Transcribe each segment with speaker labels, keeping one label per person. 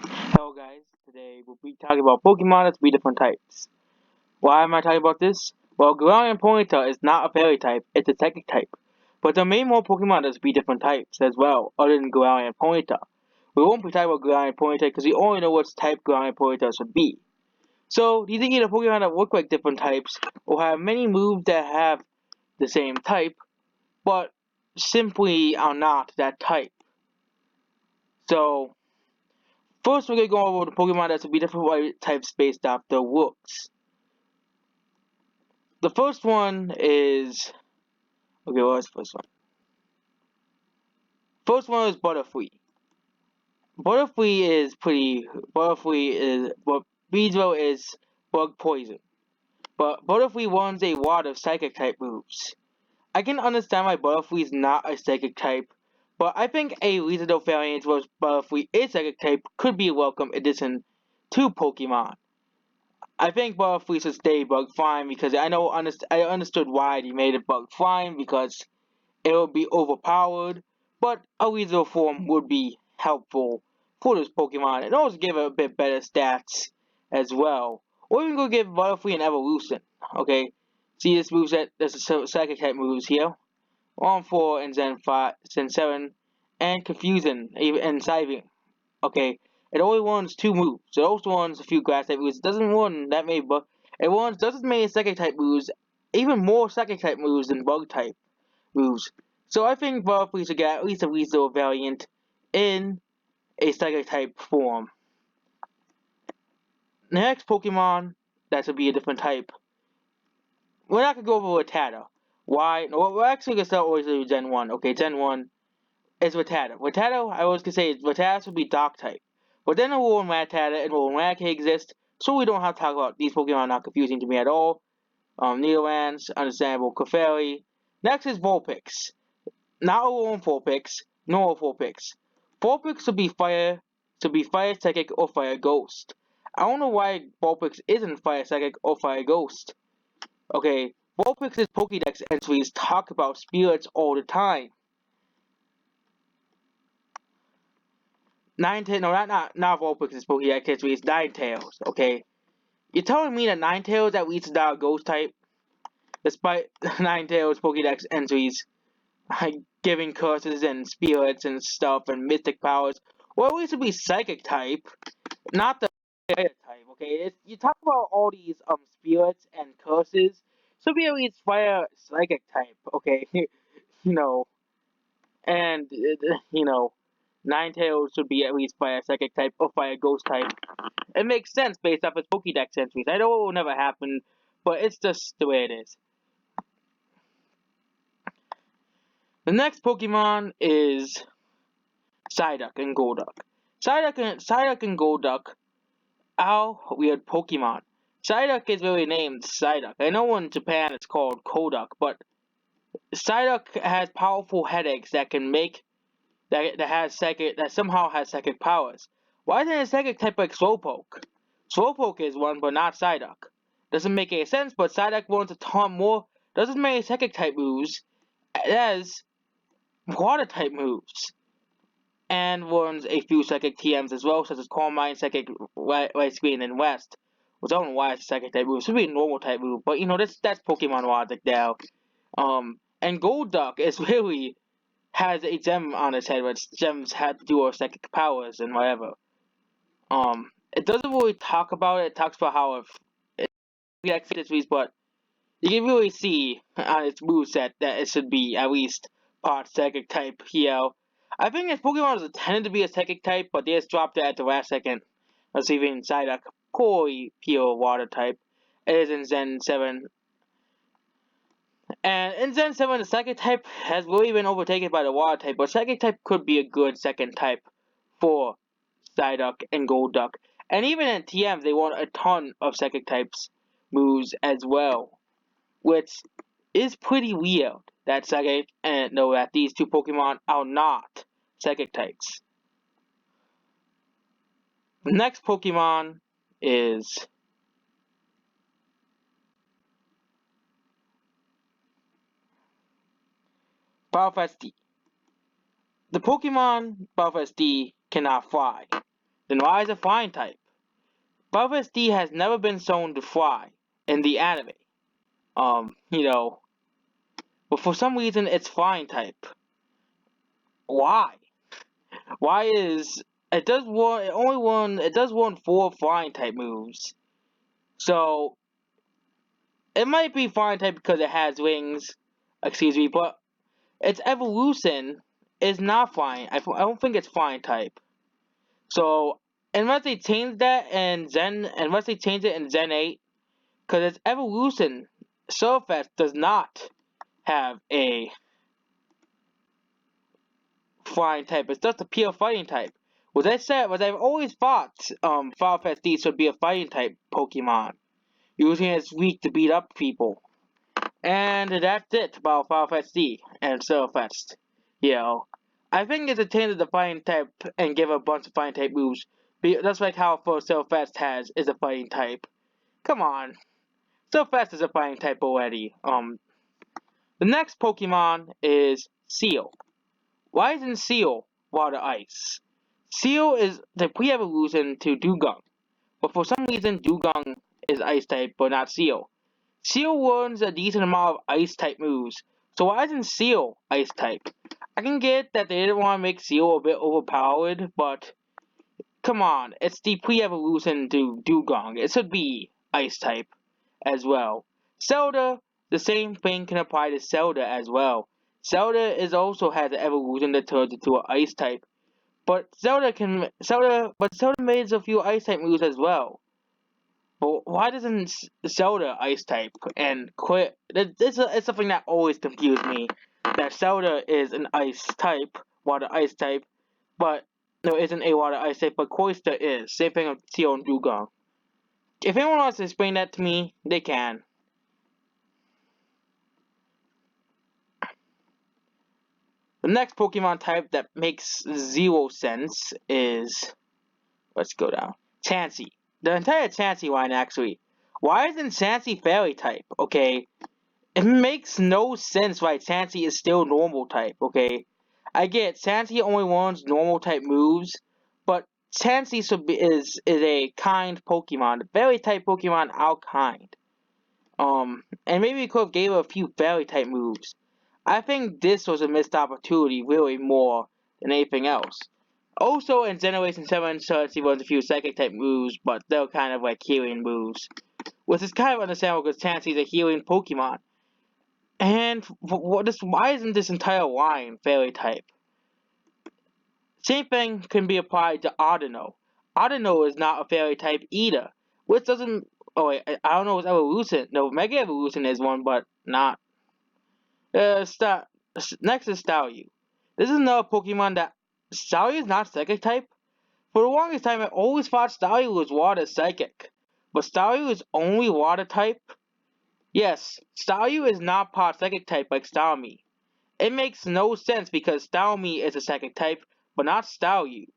Speaker 1: Hello guys, today we'll be talking about Pokemon that's 3 different types. Why am I talking about this? Well, Galarian Ponyta is not a fairy type, it's a psychic type. But there are many more Pokemon that's 3 different types as well, other than Galarian Ponyta. We won't be talking about Galarian Ponyta because we only know what type Galarian Ponyta should be. So, these are either Pokemon that look like different types, or have many moves that have the same type, but simply are not that type. So, first, we're going to go over the Pokemon that's will be different types based off their looks. The first one is okay. What was the first one? First one is Butterfree. Butterfree is pretty. Butterfree is but Beedrill is bug poison. But Butterfree runs a lot of Psychic type moves. I can understand why Butterfree is not a Psychic type, but I think a reasonable variant where Butterfree is Psychic type could be a welcome addition to Pokemon. I think Butterfree should stay bug flying because I understood why they made it bug flying because it would be overpowered, but a lethal form would be helpful for this Pokemon and also give it a bit better stats as well. Or even go give Butterfree an evolution. Okay, see this moveset. There's a psychic type moves here. On 4 and Zen 5, Zen 7, and Confusion and Siving. Okay, it only runs 2 moves. It also runs a few grass type moves. It doesn't run that many, but it runs just as many psychic type moves, even more psychic type moves than bug type moves. So I think Butterfree should get at least a reasonable variant in a Psychic type form. The next Pokemon that should be a different type. We're not gonna go over Rattata. Why? No, we're actually gonna start with Gen 1. Okay, Gen 1 is Rattata. Rattata, I was gonna say Rattata should be Dark type. But then Alolan Rattata and Alolan Raticate exist, so we don't have to talk about these Pokemon are not confusing to me at all. Nidoran's, understandable, Clefairy. Next is Vulpix. Not all on Vulpix, nor all Vulpix. Vulpix should be Fire Psychic or Fire Ghost. I don't know why Vulpix isn't Fire Psychic or Fire Ghost. Okay, Vulpix's Pokédex entries talk about spirits all the time. Ninetales, no, not Vulpix's Pokédex entries, Ninetales, okay? You're telling me that Ninetales at least is not a Ghost type? Despite Ninetales Pokédex entries like giving curses and spirits and stuff and mystic powers. Well, at least it'd be psychic type, not the fire type. Okay, you talk about all these spirits and curses, so be at least fire psychic type. Okay, you know, and Ninetales should be at least fire psychic type or fire ghost type. It makes sense based off its Pokédex entries. I know it will never happen, but it's just the way it is. The next Pokemon is Psyduck and Golduck. Psyduck and Golduck are weird Pokemon. Psyduck is really named Psyduck. I know in Japan it's called Koduck, but Psyduck has powerful headaches that can make that somehow has psychic powers. Why isn't it a psychic type like Slowpoke? Slowpoke is one, but not Psyduck. Doesn't make any sense, but Psyduck runs a ton more. Doesn't make psychic type moves as water type moves. And runs a few psychic TMs as well, such as Calm Mind, Psychic Right Screen, and West. Which I don't know why it's a psychic type move. It should be a normal type move, but that's Pokemon logic now. And Golduck is really has a gem on its head, which gems have to do with psychic powers and whatever. It doesn't really talk about it. It talks about how it but you can really see on its moveset that it should be at least part psychic type here. I think this Pokemon was intended to be a psychic type, but they just dropped it at the last second, receiving Psyduck, poorly pure water type. It is in Zen 7. And in Zen 7, the psychic type has really been overtaken by the water type, but psychic type could be a good second type for Psyduck and Golduck. And even in TMs, they want a ton of psychic types moves as well, which is pretty weird that psychic and no that these 2 Pokemon are not psychic types. The next Pokemon is Balfast. The Pokemon Balfast cannot fly. Then why is it flying type? Final Fantasy D has never been shown to fly in the anime. You know, but for some reason it's flying type. Why? Why is it does one? It only one. It does one 4 flying type moves. So it might be flying type because it has wings. Excuse me, but its evolution is not flying. I don't think it's flying type. So unless they change that in unless they change it in Zen 8, because its evolution, Surfetch does not have a flying type. It's just a pure fighting type. I've always thought Final Fantasy should be a fighting type Pokemon, using its weak to beat up people. And that's it about Final Fantasy and Surfetch. You know, I think it's a change of the fighting type and give a bunch of fighting type moves. That's like how first Surfetch is a fighting type. Come on, Surfetch is a fighting type already. The next Pokemon is Seal. Why isn't Seal water ice? Seal is the pre-evolution to Dugong, but for some reason Dugong is ice type but not Seal. Seal learns a decent amount of ice type moves, so why isn't Seal ice type? I can get that they didn't want to make Seal a bit overpowered, but come on, it's the pre-evolution to Dugong. It should be ice type as well. Zelda, the same thing can apply to Zelda as well. Zelda also has an evolution that turns into an ice type, but Zelda made a few ice type moves as well. But why doesn't Zelda ice type and quit? It's something that always confused me. That Zelda is an ice type, water ice type, but no, isn't a water ice type, but Cloyster is. Same thing with Seal and Dugong. If anyone wants to explain that to me, they can. The next Pokemon type that makes zero sense is, let's go down, Chansey. The entire Chansey line, actually. Why isn't Chansey fairy type? Okay, it makes no sense why Chansey is still normal type. Okay, I get Chansey only learns normal type moves, but Chansey is a kind Pokemon. Fairy type Pokemon are kind. And maybe we could have gave her a few fairy type moves. I think this was a missed opportunity really more than anything else. Also in Generation 7, Chansey runs a few psychic type moves, but they're kind of like healing moves. Which is kind of understandable because Chansey is a healing Pokemon. And why isn't this entire line fairy type? Same thing can be applied to Audino. Audino is not a fairy type either. Which doesn't... Oh wait, I don't know what's evolution. No, Mega Evolution is one, but not. Next is Staryu. This is another Pokemon that... Staryu is not Psychic type? For the longest time, I always thought Staryu was Water Psychic. But Staryu is only Water type? Yes, Staryu is not part Psychic type like Starmie. It makes no sense because Starmie is a Psychic type, but not Staryu.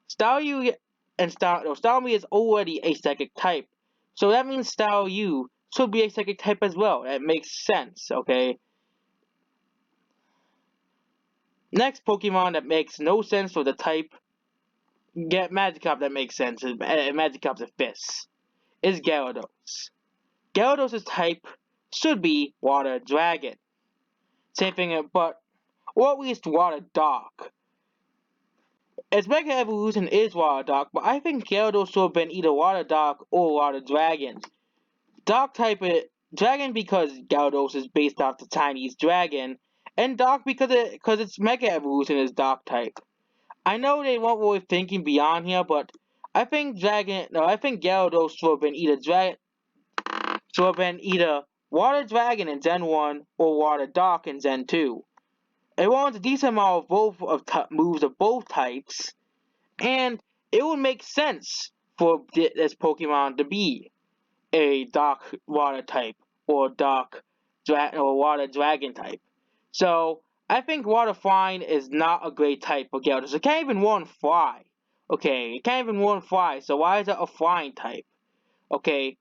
Speaker 1: Starmie is already a Psychic type. So that means Staryu should be a Psychic type as well. That makes sense, okay? Next Pokemon that makes no sense for the type, get Magikarp that makes sense, Magikarp's a fist, is Gyarados. Gyarados' type should be Water Dragon. Same thing, or at least Water Dark. Its Mega Evolution is Water Dark, but I think Gyarados should have been either Water Dark or Water Dragon. Dark type Dragon because Gyarados is based off the Chinese dragon, and Dark because its Mega Evolution is Dark type. I know they weren't really thinking beyond here, but I think Gyarados should have been either Water Dragon in Gen 1 or Water Dark in Gen 2. It wants a decent amount of moves of both types, and it would make sense for this Pokemon to be a Dark Water type or Water Dragon type. So I think Water Flying is not a great type for Gyarados. It can't even one fly. Okay, it can't even one fly. So why is it a flying type? Okay.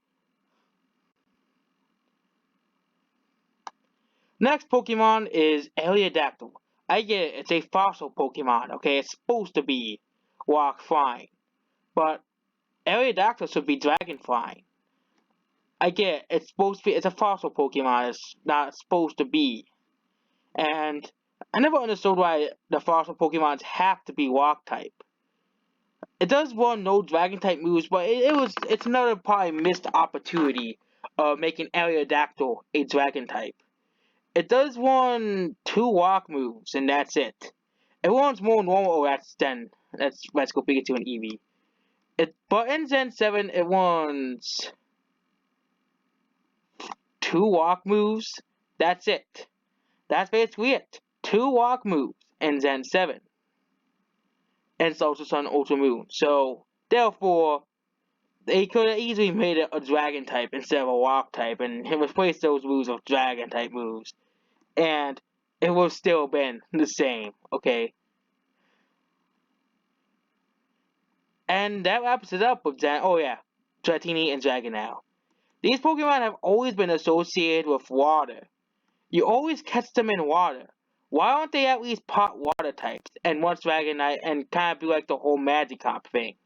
Speaker 1: Next Pokemon is Ariadactyl. I get it, it's a fossil Pokemon, okay? It's supposed to be walk flying. but Aerodactyl should be dragon flying. I get it's supposed to be, it's a fossil Pokemon, it's not supposed to be. And I never understood why the fossil Pokemons have to be rock type. It does run no dragon type moves, but it's another probably missed opportunity of making Aerodactyl a dragon type. It does run 2 rock moves, and that's it. It runs more normal. Oh, let's go Pikachu and Eevee. But in Gen 7 it runs 2 rock moves. That's it. That's basically it. 2 rock moves in Gen 7. And it's also Sun Ultra Moon. So therefore they could have easily made it a dragon type instead of a rock type and replaced those moves with dragon type moves. And it would have still been the same, okay? And that wraps it up with Dratini and Dragonelle. These Pokemon have always been associated with water. You always catch them in water. Why don't they at least pot water types and once Dragonite and kind of be like the whole Magikarp thing?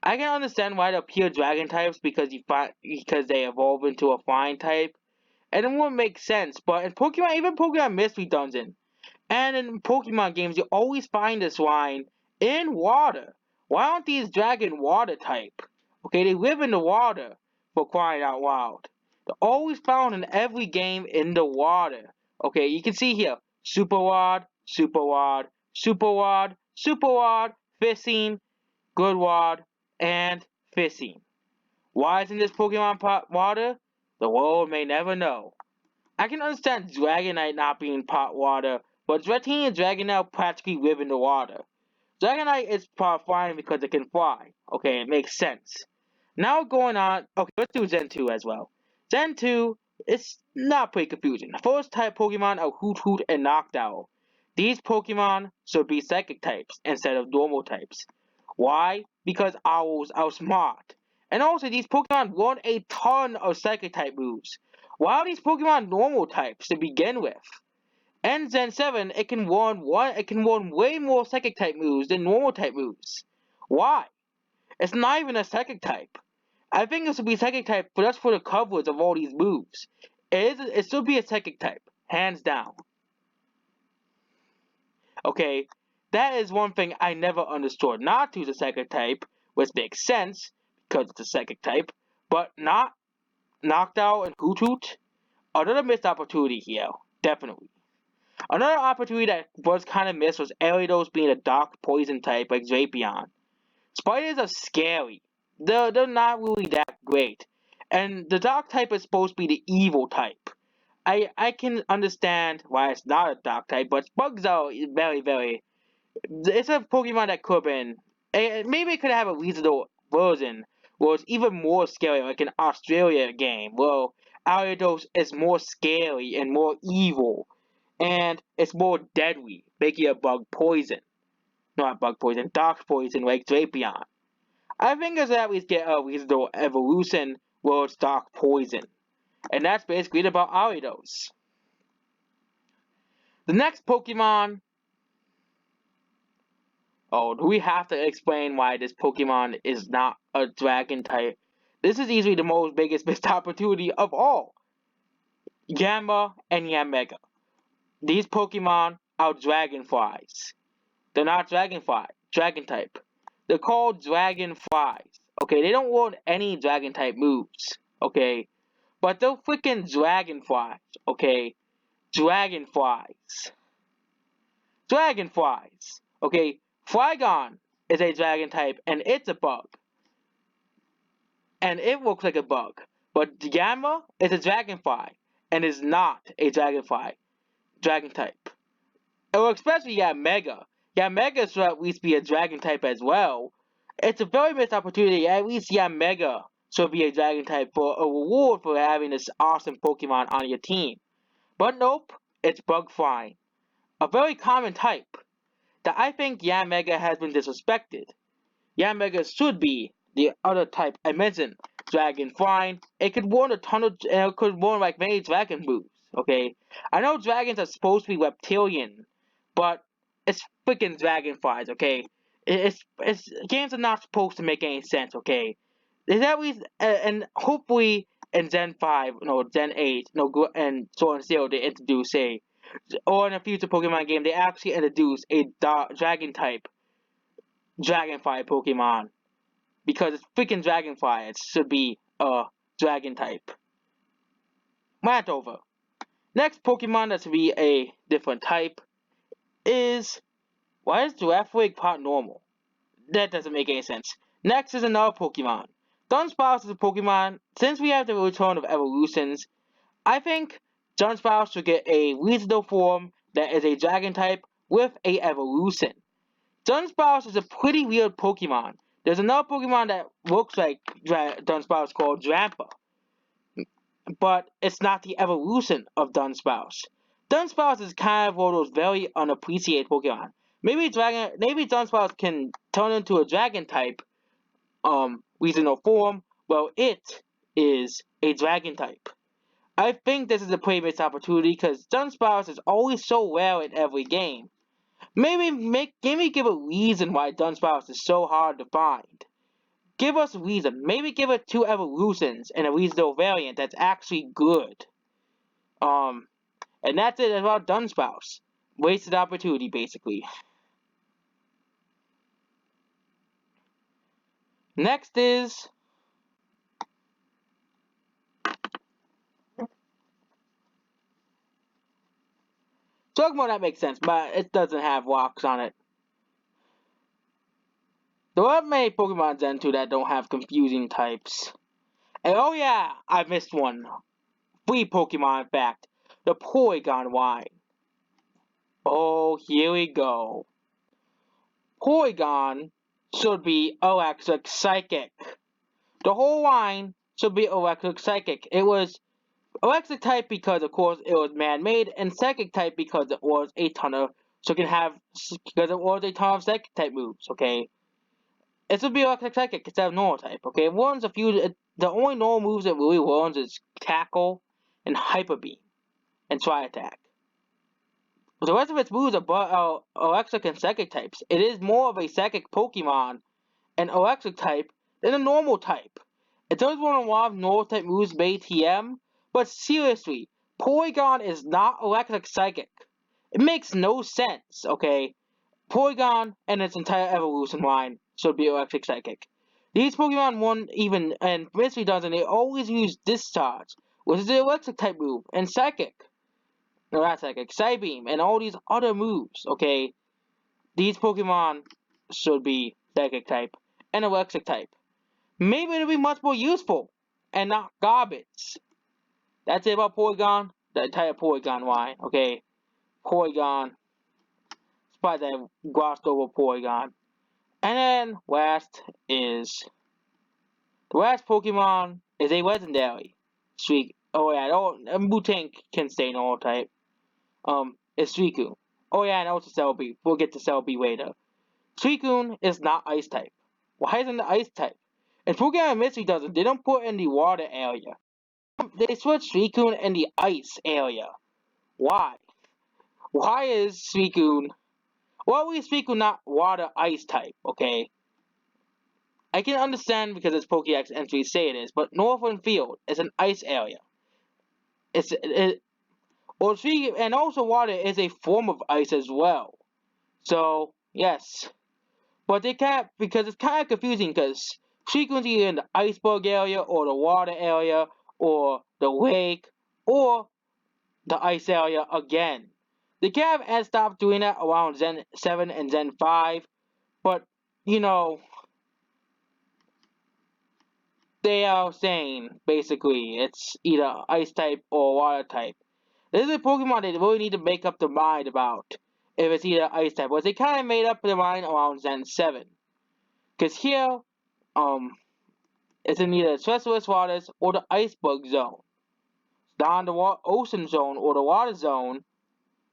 Speaker 1: I can understand why they're pure Dragon types because they evolve into a flying type, and it wouldn't make sense. But in Pokemon, even Pokemon Mystery Dungeon, and in Pokemon games, you always find this line in water. Why aren't these dragon water type? Okay, they live in the water, for crying out loud. They're always found in every game in the water. Okay, you can see here, Super Rod, Super Rod, Super Rod, Super Rod, Fissing, Good Rod, and Fissing. Why isn't this Pokemon pot water? The world may never know. I can understand Dragonite not being pot water, but Dratini and Dragonelle practically live in the water. Dragonite is pot flying because it can fly. Okay, it makes sense. Now going on, okay, let's do Gen 2 as well. Gen 2 is not pretty confusing. The first type Pokemon are Hoot Hoot and Noctowl. These Pokemon should be psychic types instead of normal types. Why? Because owls are smart. And also, these Pokemon run a ton of psychic type moves. Why are these Pokemon normal types to begin with? In Gen 7, it can run way more psychic type moves than normal type moves. Why? It's not even a psychic type. I think it should be psychic type just for the coverage of all these moves. It should be a psychic type, hands down. Okay, that is one thing I never understood. Not to the psychic type, which makes sense because it's a psychic type, but not Noctowl and Hoot Hoot. Another missed opportunity here, definitely. Another opportunity that was kind of missed was Ariados being a dark poison type like Drapion. Spiders are scary. They're not really that great. And the dark type is supposed to be the evil type. I can understand why it's not a dark type, but bugs are very, very. It's a Pokemon that could have been. Maybe it could have a reasonable version where it's even more scary, like an Australia game, where Ariados is more scary and more evil, and it's more deadly, making a bug poison. Not bug poison, dark poison like Drapion. I think it's at least get a reasonable evolution where it's dark poison. And that's basically it about Ariados. The next Pokemon. Oh, do we have to explain why this Pokemon is not a dragon type? This is easily the most biggest missed opportunity of all. Yama and Yamega. These Pokemon are dragonflies. They're not dragon type. They're called dragonflies. Okay, they don't want any dragon type moves. Okay, but they're freaking dragonflies. Okay, dragonflies. Dragonflies. Okay, Flygon is a dragon type and it's a bug. And it looks like a bug. But Gamma is a dragonfly and is not a dragon type. Or especially Mega. Mega should at least be a dragon type as well. It's a very missed opportunity. At least Mega should be a dragon type for a reward for having this awesome Pokemon on your team. But nope, it's bug flying. A very common type that I think Mega has been disrespected. Mega should be the other type I mentioned. Dragon flying. It could warn a ton of it could warn like many dragon moves. Okay? I know dragons are supposed to be reptilian, but it's freaking dragonflies, okay? Games are not supposed to make any sense, okay? There's at least, and hopefully in Gen 5, Gen 8, and so on and so they introduce, or in a future Pokemon game, they actually introduce a Dragon type Dragonfly Pokemon. Because it's freaking Dragonfly, it should be a Dragon type. Rant over. Next Pokemon that should be a different type is... Why is Giraffewig part normal? That doesn't make any sense. Next is another Pokemon. Dunsparce is a Pokemon. Since we have the return of evolutions, I think Dunsparce should get a reasonable form that is a Dragon type with a evolution. Dunsparce is a pretty weird Pokemon. There's another Pokemon that looks like Dunsparce called Drampa, but it's not the evolution of Dunsparce. Dunsparce is kind of one of those very unappreciated Pokemon. Maybe Dunsparce can turn into a Dragon type, regional form. Well, it is a Dragon type. I think this is a pretty missed opportunity because Dunsparce is always so rare in every game. Maybe give a reason why Dunsparce is so hard to find. Give us a reason. Maybe give it 2 evolutions and a reasonable variant that's actually good. And that's it about Dunsparce. Wasted opportunity, basically. Next is... Pokemon that makes sense, but it doesn't have rocks on it. There are many Pokemon Gen 2 that don't have confusing types. And oh yeah, I missed one. Free Pokemon, in fact. The Porygon Wine. Oh, here we go. Porygon should be Electric Psychic. The whole line should be Electric Psychic. It was Electric type because, of course, it was man-made, and Psychic type because it was a ton of Psychic type moves. Okay, it should be Electric Psychic instead of Normal type. Okay, it learns a few. The only normal moves it really learns is Tackle and Hyper Beam and Try Attack. The rest of its moves are Electric and Psychic types. It is more of a Psychic Pokemon, an Electric type, than a Normal type. It does want a lot of Normal type moves made TM, but seriously, Porygon is not Electric Psychic. It makes no sense, okay? Porygon and its entire evolution line should be Electric Psychic. These Pokemon won even, and Mystery Dungeon, they always use Discharge, which is the Electric type move, and Psychic. No, not Psychic, Psybeam, and all these other moves, okay? These Pokemon should be Psychic type and Electric type. Maybe it'll be much more useful and not garbage. That's it about Porygon. The entire Porygon line, okay? Porygon. Surprised I glossed over Porygon. And then last is... The last Pokemon is a legendary. Oh yeah, Mutang can stay normal type. It's Suicune. Oh yeah, and also Celebi. We'll get to Celebi later. Suicune is not Ice type. Why isn't it Ice type? And Pokemon Mystery doesn't. They don't put it in the water area. They switched Suicune in the ice area. Why? Why is Suicune... Well, at least Suicune not water ice type, okay? I can understand because its Pokédex entries say it is, but Northern Field is an ice area. And also water is a form of ice as well. So, yes. But they can't, because it's kind of confusing, because Suicune's either in the iceberg area, or the water area, or the lake, or the ice area again. They kind of stopped doing that around Gen 7 and Gen 5, but, they are saying, basically, it's either ice type or water type. This is a Pokemon they really need to make up their mind about, if it's either ice type. But they kind of made up their mind around Gen 7. Because here, it's in either the Treacherous Waters or the Iceberg Zone. It's not in the Ocean Zone or the Water Zone.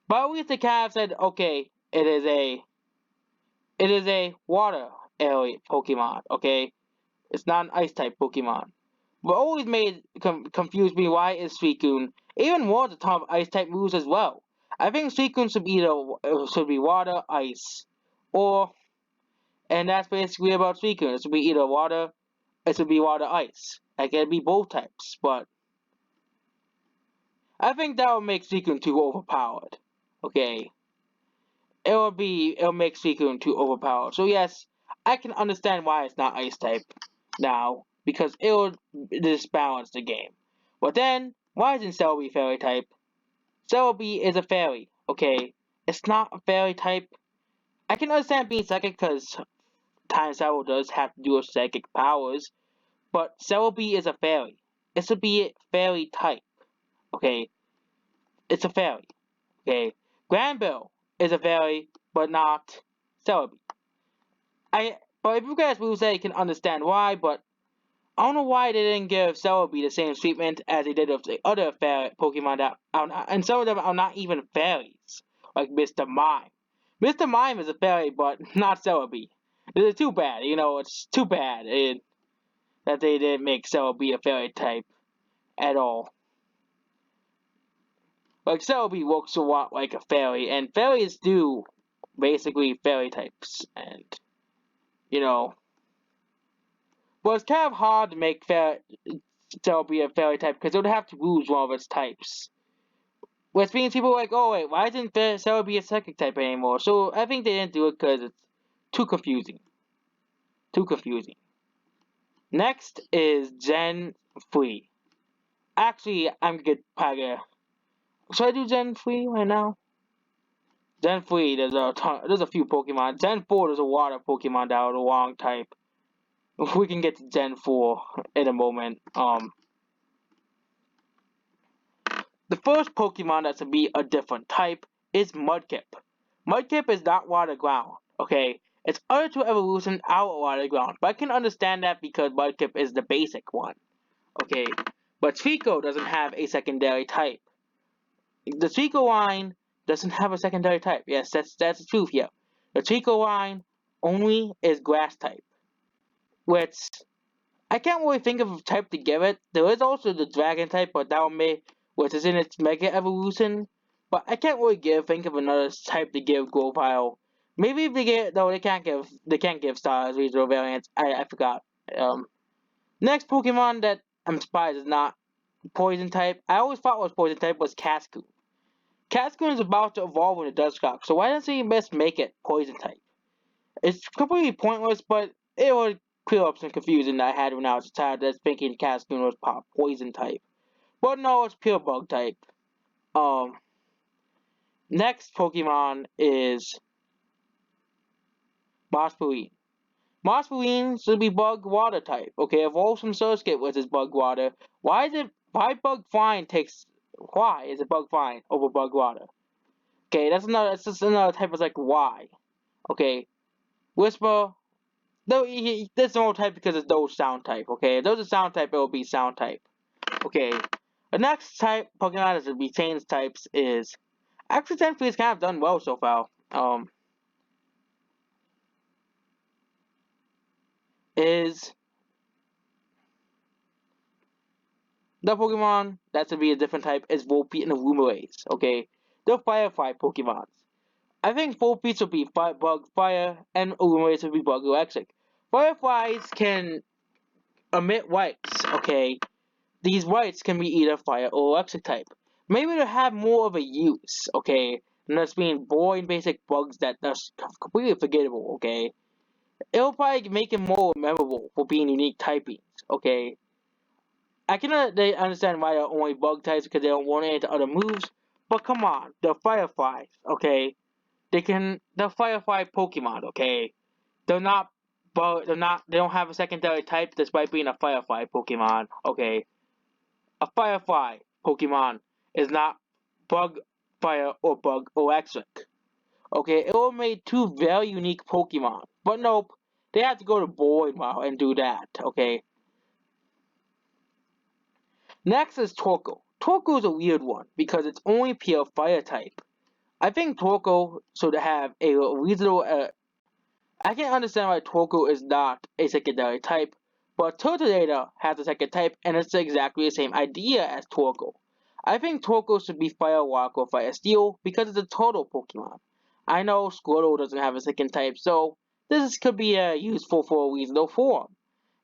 Speaker 1: But at least they kind of said, okay, it is a water area Pokemon, okay? It's not an ice type Pokemon. What always confused me, why is Suicune even more the top ice type moves as well? I think Suicune should be water, ice, or And that's basically about Suicune. It should be either water, it should be water ice. It can be both types, but I think that would make Suicune too overpowered. Okay. It'll make Suicune too overpowered. So yes, I can understand why it's not ice type now, because it'll disbalance the game. But then, why isn't Celebi fairy type? Celebi is a fairy, okay? It's not a fairy type. I can understand being psychic because Time Travel does have to do with psychic powers, but Celebi is a fairy. It's a be fairy type, okay? It's a fairy, okay? Granville is a fairy, but not Celebi. But if you guys will say you can understand why, but I don't know why they didn't give Celebi the same treatment as they did with the other fairy Pokemon that are not, and some of them are not even fairies, like Mr. Mime. Mr. Mime is a fairy, but not Celebi. It's too bad, it's too bad that they didn't make Celebi a fairy type at all. Like, Celebi looks a lot like a fairy, and fairies do basically fairy types, and, but it's kind of hard to make Celebi a fairy type because it would have to lose one of its types. Which means people are like, oh wait, why isn't Celebi a psychic type anymore? So I think they didn't do it because it's too confusing. Too confusing. Next is Gen 3. Actually, I'm gonna get Paga. Should I do Gen 3 right now? Gen 3, there's a few Pokemon. Gen 4, there's a lot of Pokemon that are the wrong type. We can get to Gen 4 in a moment. The first Pokemon that's to be a different type is Mudkip. Mudkip is not water ground, okay? It's other two evolutions out of water ground, but I can understand that because Mudkip is the basic one, okay? But Trico doesn't have a secondary type. The Trico line doesn't have a secondary type. Yes, that's the truth here. The Trico line only is grass type, which I can't really think of a type to give it. There is also the dragon type, but that one which is in its mega evolution. But I can't really think of another type to give Grovyle. Maybe if they get they can't give stars regional variants. I forgot. Next Pokemon that I'm surprised is not poison type. I always thought was poison type was Cascoon. Cascoon is about to evolve into Dusclops, so why doesn't he best make it poison type? It's completely pointless, but it would clear up some confusion that I had when I was a child that's thinking Cascoon was poison type. But no, it's pure bug type. Next Pokemon is Mospirine. Mospirine should be bug water type. Okay, evolves from Surskit with his bug water. Why is it bug flying over bug water? Okay, that's just another type of like why. Okay. Whisper, no, there's no type because it's those sound type, okay? If those are sound type, it will be sound type. Okay. The next type Pokemon that be changed types is actually technically it's kind of done well so far. Is the Pokemon that's to be a different type is Volpe and the Rumarays, okay? They're Firefly Pokemons. I think Volpe should be bug fire and Rumarays should be bug electric. Fireflies can emit lights, okay? These lights can be either fire or electric type. Maybe to have more of a use, okay? And that's being boring basic bugs that are completely forgettable, okay? It'll probably make it more memorable for being unique typings, okay? I can understand why they're only bug types because they don't want it into other moves, but come on, they're fireflies, okay? They're firefly Pokemon, okay? They're not, they don't have a secondary type despite being a firefly Pokemon, okay? A Firefly Pokemon is not Bug Fire or Bug Electric. Okay, it will made two very unique Pokemon. But nope, they have to go to Void and do that, okay? Next is Torkoal. Torkoal is a weird one because it's only pure Fire type. I think Torkoal should have a reasonable... I can understand why Torkoal is not a secondary type, but Turtonator has a second type, and it's exactly the same idea as Torkoal. I think Torkoal should be Fire Rock or Fire Steel because it's a turtle Pokemon. I know Squirtle doesn't have a second type, so This could be useful for a reasonable form.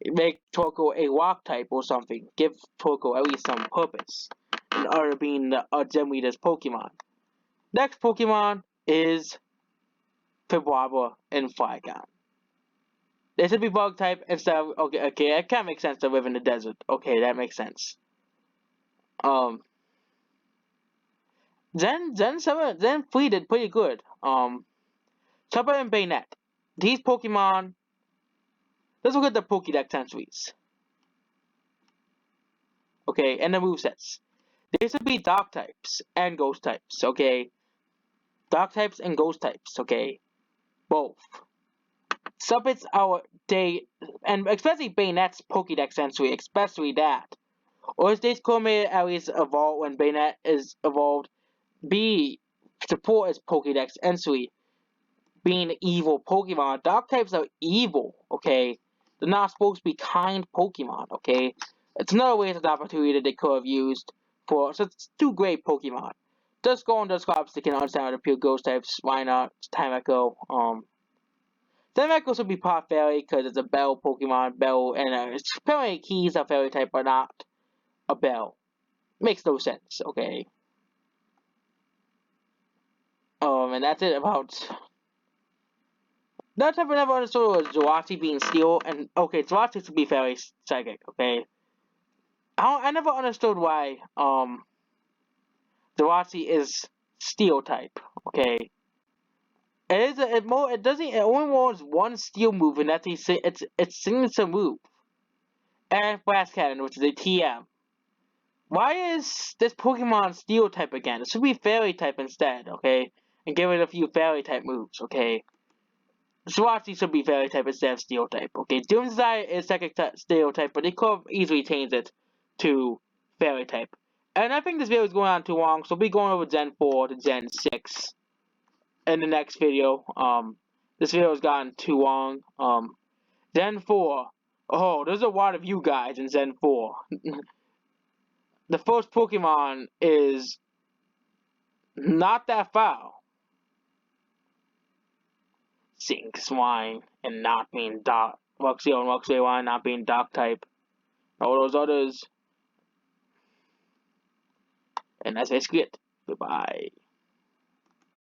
Speaker 1: Make Torkoal a rock type or something. Give Torkoal at least some purpose in order being a Gem Leader's Pokemon. Next Pokemon is Fibrava and Flygon. They should be bug type instead of okay, that kinda makes sense to live in the desert. Okay, that makes sense. Zen 3 did pretty good. Chopper and Bayonet. These Pokemon, let's look at the Pokédex entries. Okay, and the movesets. They should be Dark types and Ghost types, okay? Dark types and Ghost types, okay? Both. Subits are and especially Bayonet's Pokédex entry, especially that. Or states Cormier at least evolve when Bayonet is evolved. B. Support its Pokédex entry, being evil Pokemon. Dark types are evil, okay? They're not supposed to be kind Pokemon, okay? It's another wasted opportunity that they could have used for such two great Pokemon. Just go on those crops that can understand how to pure ghost types. Why not? It's Time Echo. Time Echo should be part fairy because it's a bell Pokemon. Bell, and apparently keys are fairy type, but not a bell. Makes no sense, okay? And that's it about. That type I never understood was Jirachi being steel, and okay, Jirachi should be fairy psychic, okay? I never understood why Jirachi is steel type, okay? It only wants one steel move, and that's its signature move. And Blast Cannon, which is a TM. Why is this Pokemon steel type again? It should be fairy type instead, okay? And give it a few fairy type moves, okay? Jirachi should be fairy type instead of steel type, okay? Doomsday is second steel type, but they could have easily changed it to fairy type. And I think this video is going on too long, so we'll be going over Gen 4 to Gen 6 in the next video. This video has gotten too long. Gen 4. Oh, there's a lot of you guys in Gen 4. The first Pokemon is not that foul. Sink Swine and not being dark. Luxio and Luxio not being dark type. All those others. And that's basically it. Goodbye.